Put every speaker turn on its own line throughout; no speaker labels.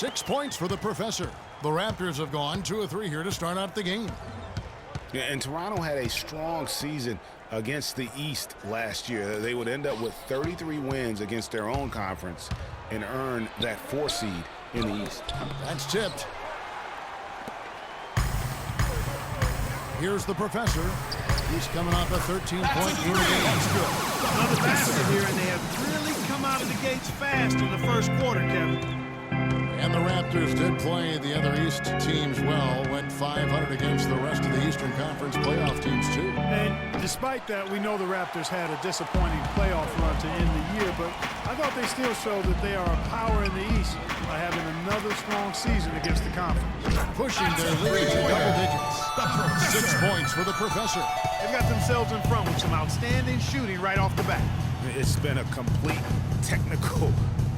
6 points for the Professor. The Raptors have gone 2 of 3 here to start out the game.
Yeah, and Toronto had a strong season against the East last year. They would end up with 33 wins against their own conference and earn that 4 seed in the East.
That's tipped. Here's the Professor. He's coming off a 13-point game. That's good.
Another basket here, and they have really come out of the gates fast in the first quarter, Kevin.
And the Raptors did play the other East teams well. Went 500 against the rest of the Eastern Conference playoff teams, too.
And despite that, we know the Raptors had a disappointing playoff run to end the year, but I thought they still showed that they are a power in the East by having another strong season against the conference.
Pushing their lead to double digits. 6 points for the Professor.
They've got themselves in front with some outstanding shooting right off the bat.
It's been a complete technical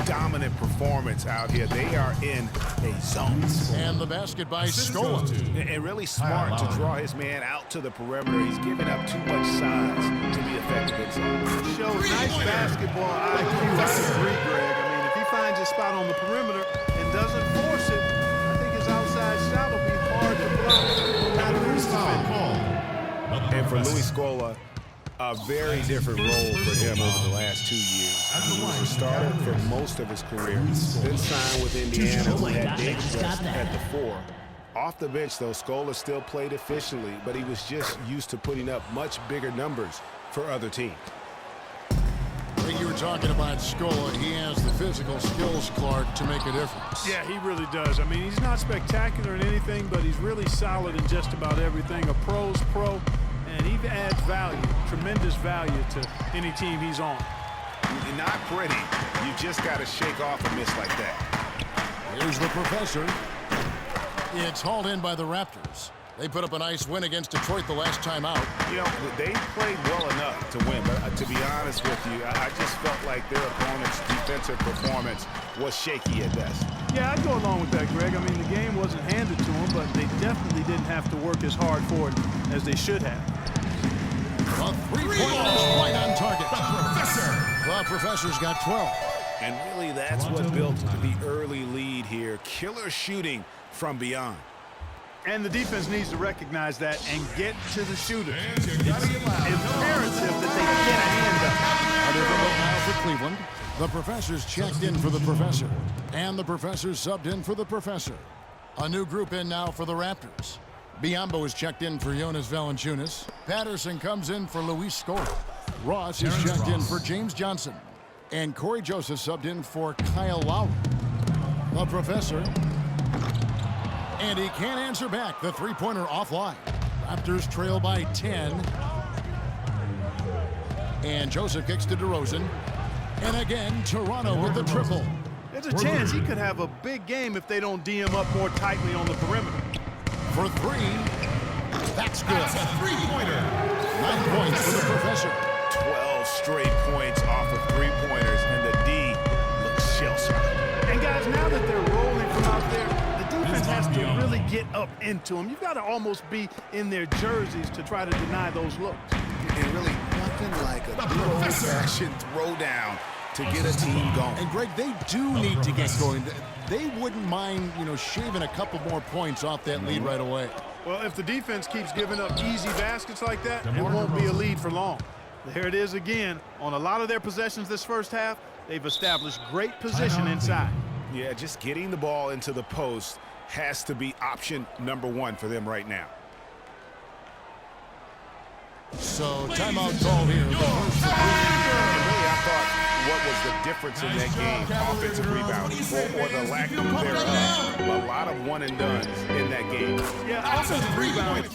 dominant performance out here. They are in a zone.
And the basket by Scola.
And really smart to draw his man out to the perimeter. He's giving up too much size to be effective inside.
Shows nice basketball IQ. I agree, Greg. I mean, if he finds a spot on the perimeter and doesn't force it, I think his outside shot will be hard to block no matter who's defending.
And for Luis Scola, a very different role for him over the last 2 years. He was a starter for most of his career. Then signed with Indiana, who had Davis at the 4. Off the bench, though, Scola still played efficiently, but he was just used to putting up much bigger numbers for other teams.
I think you were talking about Scola. He has the physical skills, Clark, to make a difference.
Yeah, he really does. I mean, he's not spectacular in anything, but he's really solid in just about everything. A pro's pro. And he adds value, tremendous value to any team he's on.
Not pretty. You just got to shake off a miss like that.
Here's the Professor. It's hauled in by the Raptors. They put up a nice win against Detroit the last time out.
You know, they played well enough to win, but to be honest with you, I just felt like their opponent's defensive performance was shaky at best.
Yeah, I'd go along with that, Greg. I mean, the game wasn't handed to them, but they definitely didn't have to work as hard for it as they should have.
A three-pointer is right on target. The Professor's got 12.
And really, that's what built the early lead here. Killer shooting from beyond.
And the defense needs to recognize that and get to the shooters. It's imperative that they get a hand up.
A different look now for Cleveland. The Professor's checked in for the Professor. And the Professor's subbed in for the Professor. A new group in now for the Raptors. Biyombo is checked in for Jonas Valanciunas. Patterson comes in for Luis Scola. Ross is checked in for James Johnson. And Corey Joseph subbed in for Kyle Lowry. The Professor. And he can't answer back. The three-pointer offline. Raptors trail by 10. And Joseph kicks to DeRozan. And again, Toronto with the triple.
There's a chance he could have a big game if they don't D him up more tightly on the perimeter.
For 3. That's good.
That's a three-pointer.
9 points for the Professor.
12 straight points off of three-pointers, and the D looks shell-shocked.
And guys, now that they're rolling from out there, the defense has to really get up into them. You've got to almost be in their jerseys to try to deny those looks.
And really nothing like a good old-fashioned throwdown to get a team going.
And Greg, they do need to get going. They wouldn't mind, shaving a couple more points off that lead right away.
Well, if the defense keeps giving up easy baskets like that, it won't be a lead for long. There it is again. On a lot of their possessions this first half, they've established great position inside.
Yeah, just getting the ball into the post has to be option number 1 for them right now.
So, timeout called here.
Really, I thought what was the difference in that game? Offensive rebounding or the lack thereof. A lot of one-and-dones in that game.
Yeah, offensive rebounding.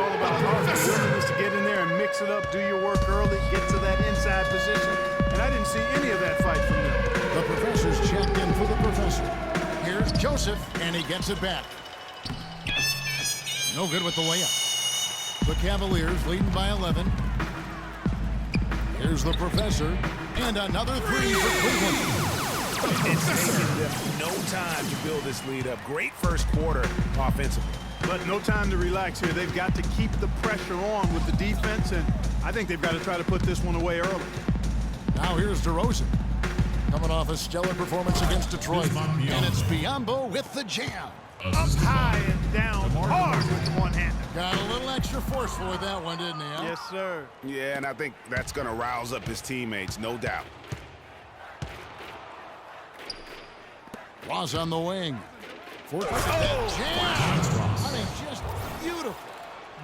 all about heart and willingness to get in there and mix it up, do your work early, get to that inside position. And I didn't see any of that fight from them.
The Professor's checked in for the Professor. Here's Joseph, and he gets it back. No good with the layup. The Cavaliers leading by 11. Here's the Professor, and another three for Cleveland.
It's taken them no time to build this lead up. Great first quarter offensively.
But no time to relax here. They've got to keep the pressure on with the defense, and I think they've got to try to put this one away early.
Now here's DeRozan, coming off a stellar performance against Detroit. And it's Biyombo with the jam.
Up high and down hard with the one-hander.
Got a little extra forceful with that one, didn't he? Huh?
Yes, sir.
Yeah, and I think that's going to rouse up his teammates, no doubt.
Was on the wing. I mean, just beautiful.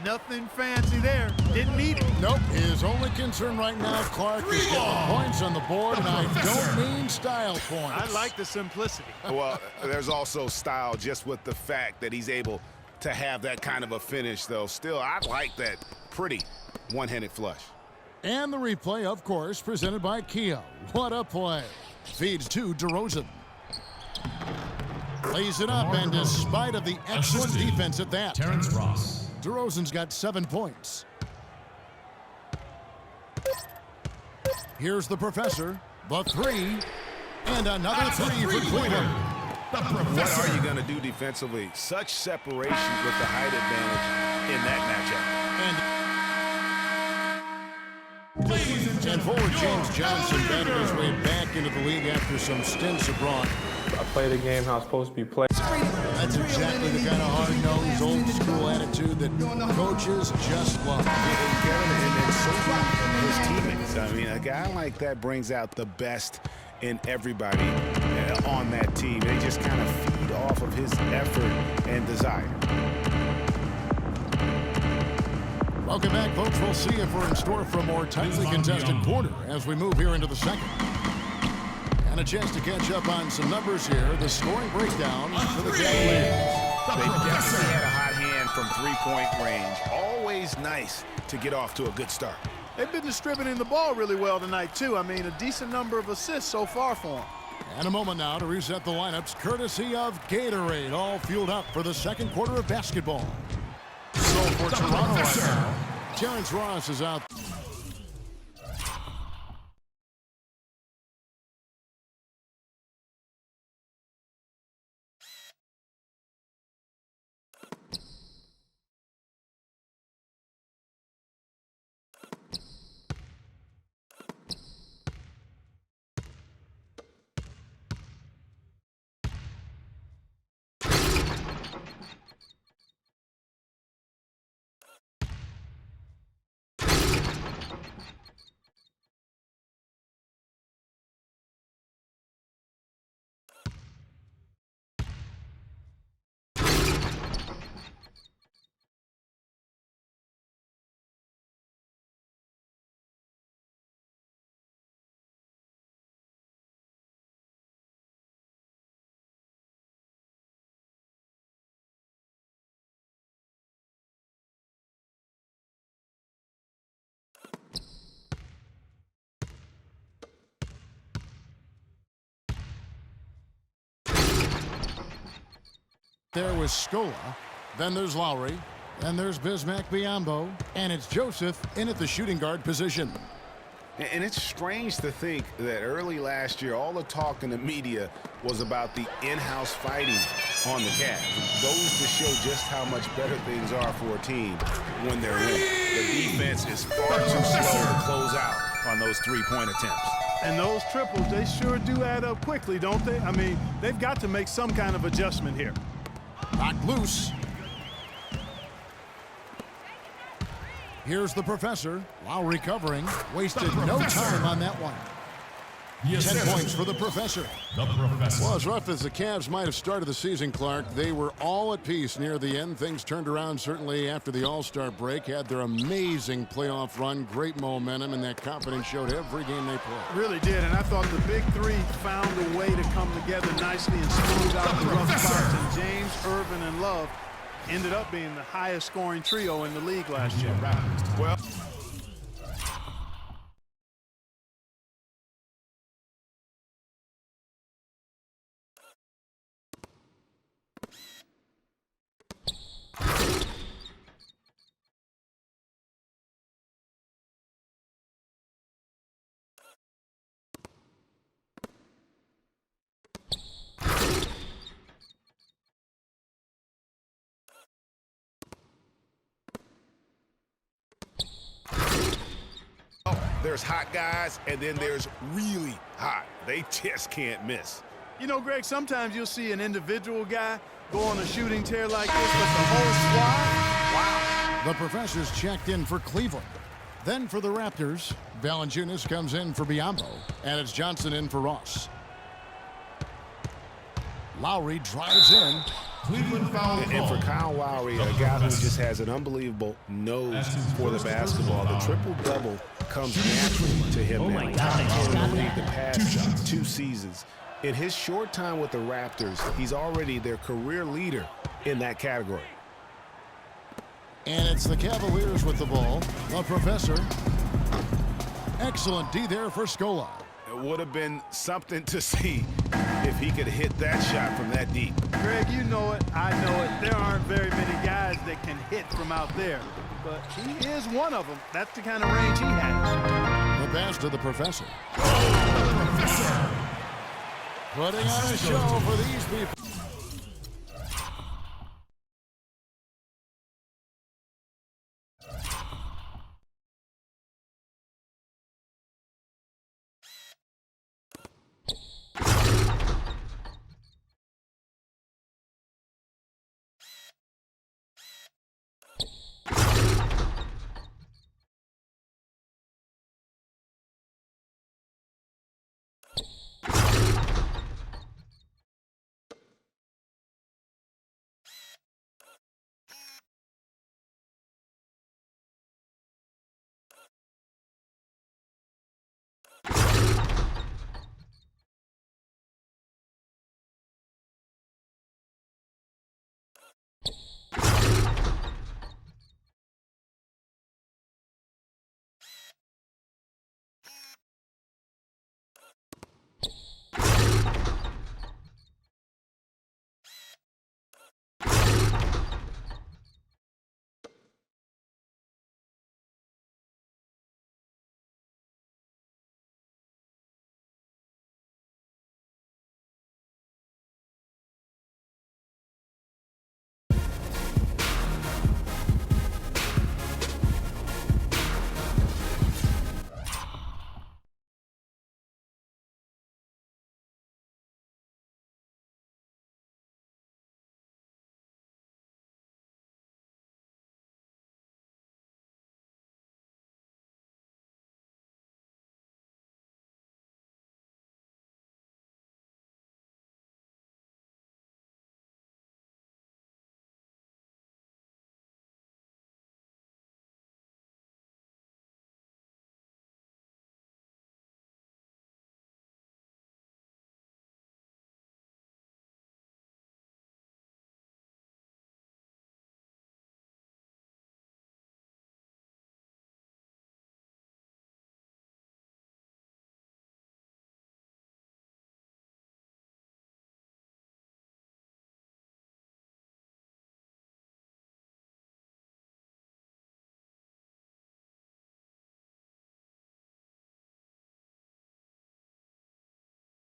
Nothing fancy there. Didn't need it.
Nope. His only concern right now, Clark, is getting points on the board, and I don't mean style points.
I like the simplicity.
Well, there's also style just with the fact that he's able to have that kind of a finish, though. Still, I like that pretty one-handed flush.
And the replay, of course, presented by Kia. What a play. Feeds to DeRozan. Lays it up, and despite of the excellent defense at that,
Terrence Ross.
DeRozan's got 7 points. Here's the Professor, the three, and another three for Cleveland.
What are you going to do defensively? Such separation with the height advantage in that matchup.
And forward James Johnson batted his way back into the league after some stints abroad.
I play the game how it's supposed to be played.
That's exactly the kind of hard-nosed, old-school attitude that coaches just love.
And so do his teammates. I mean, a guy like that brings out the best in everybody on that team. They just kind of feed off of his effort and desire.
Welcome back, folks. We'll see if we're in store for a more tightly contested quarter as we move here into the second. And a chance to catch up on some numbers here. The scoring breakdown for the Cavaliers.
They definitely had a hot hand from three-point range. Always nice to get off to a good start.
They've been distributing the ball really well tonight, too. I mean, a decent number of assists so far for them.
And a moment now to reset the lineups, courtesy of Gatorade, all fueled up for the second quarter of basketball. So for Toronto right now, Terrence Ross is out. There was Scola, then there's Lowry, then there's Bismack Biyombo, and it's Joseph in at the shooting guard position.
And it's strange to think that early last year, all the talk in the media was about the in-house fighting on the Cavs. Goes to show just how much better things are for a team when they're in. The defense is far too slow to close out on those three-point attempts.
And those triples, they sure do add up quickly, don't they? I mean, they've got to make some kind of adjustment here.
Knocked loose. Here's the Professor. Lowry covering. Wasted no time on that one. 10 points for the Professor.
The Professor.
Well, as rough as the Cavs might have started the season, Clark, they were all at peace near the end. Things turned around certainly after the All-Star break. Had their amazing playoff run, great momentum, and that confidence showed every game they played.
Really did, and I thought the big three found a way to come together nicely and smooth out the rough spots. And James, Irvin, and Love, ended up being the highest scoring trio in the league last year.
Well, there's hot guys, and then there's really hot. They just can't miss.
You know, Greg, sometimes you'll see an individual guy go on a shooting tear like this, but the whole squad, wow.
The Professors checked in for Cleveland. Then for the Raptors, Valanciunas comes in for Biyombo, and it's Johnson in for Ross. Lowry drives in.
Cleveland foul
And for Kyle Lowry, a guy who just has an unbelievable nose for the basketball, the triple-double comes naturally to him now. Top 10 in the league the past 2 seasons. In his short time with the Raptors, he's already their career leader in that category.
And it's the Cavaliers with the ball. The Professor. Excellent D there for Scola.
It would have been something to see if he could hit that shot from that deep.
Greg, you know it, I know it. There aren't very many guys that can hit from out there, but he is one of them. That's the kind of range he has.
The pass to the Professor. Putting on a show for these people.